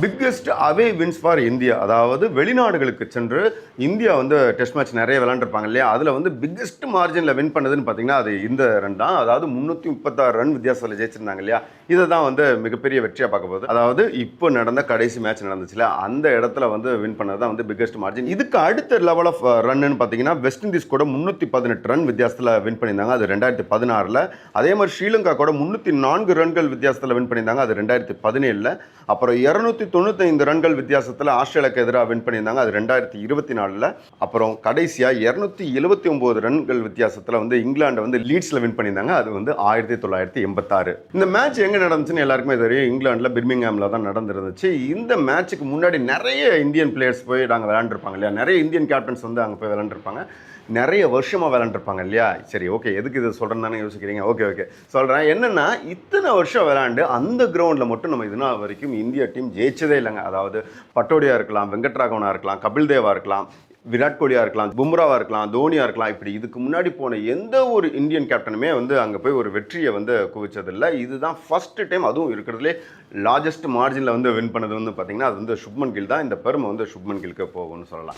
Biggest away wins for India. அதாவது வெளிநாடுகளுக்கு சென்று இந்தியா வந்து டெஸ்ட் மேட்ச் நிறைய விளையாண்டுருப்பாங்க இல்லையா, அதில் வந்து பிக்கெஸ்ட் மார்ஜினில் வின் பண்ணதுன்னு பார்த்தீங்கன்னா அது இந்த ரன் தான். அதாவது 336 ரன் வித்தியாசத்தில் ஜெயிச்சிருந்தாங்க இல்லையா, இதை தான் வந்து மிகப்பெரிய வெற்றியாக பார்க்க போகுது. அதாவது இப்போ நடந்த கடைசி மேட்ச் நடந்துச்சுல, அந்த இடத்துல வந்து வின் பண்ணது தான் வந்து பிக்கெஸ்ட் மார்ஜின். இதுக்கு அடுத்த லெவல் ஆஃப் ரன்னு பார்த்தீங்கன்னா வெஸ்ட் இண்டீஸ் கூட 318 ரன் வித்தியாசத்தில் வின் பண்ணியிருந்தாங்க, அது 2016. அதே மாதிரி ஸ்ரீலங்கா கூட 304 ரன்கள் வித்தியாசத்தில் வின் பண்ணியிருந்தாங்க, அது 2017. அப்புறம் 295 ரன்கள் வித்தியாசத்தில் ஆஸ்திரேலியாவுக்கு எதிராக வின் பண்ணியிருந்தாங்க, அது 2024. அப்புறம் கடைசியாக 279 ரன்கள் வித்தியாசத்தில் வந்து இங்கிலாண்டை வந்து லீட்ஸில் வின் பண்ணியிருந்தாங்க, அது வந்து 1986. இந்த மேட்ச் எங்கே நடந்துச்சுன்னு எல்லாருக்குமே தெரியும், இங்கிலாண்டில் பிர்மிங்ஹாமில் தான் நடந்துருந்துச்சு. இந்த மேட்ச்சுக்கு முன்னாடி நிறைய இந்தியன் பிளேயர்ஸ் போய் நாங்கள் விளையாண்டுருப்பாங்க இல்லையா, நிறைய இந்தியன் கேப்டன்ஸ் வந்து அங்கே போய் விளையாண்டுருப்பாங்க, நிறைய வருஷமாக விளையாண்டுருப்பாங்க இல்லையா. சரி, ஓகே, எதுக்கு இது சொல்கிறேன்னு தானே யோசிக்கிறீங்க. ஓகே சொல்கிறேன். என்னென்னா இத்தனை வருஷம் விளையாண்டு அந்த கிரவுண்டில் மட்டும் நம்ம இது நாள் வரைக்கும் இந்தியா டீம் ஜெயிச்சதே இல்லைங்க. அதாவது பட்டோடியா இருக்கலாம், வெங்கட்ராகவனா இருக்கலாம், கபில் தேவா இருக்கலாம், விராட் கோலியா இருக்கலாம், பும்ராவா இருக்கலாம், தோனியா இருக்கலாம், இப்படி இதுக்கு முன்னாடி போன எந்த ஒரு இந்தியன் கேப்டனுமே வந்து அங்கே போய் ஒரு வெற்றியை வந்து குவிச்சதில்லை. இதுதான் ஃபர்ஸ்ட் டைம், அதுவும் இருக்கிறதுலே லார்ஜஸ்ட் மார்ஜினில் வந்து வின் பண்ணது வந்து பார்த்தீங்கன்னா அது வந்து சுப்மன் கில் தான். இந்த பெருமை வந்து சுப்மன் கில்க்கு போகும்னு சொல்லலாம்.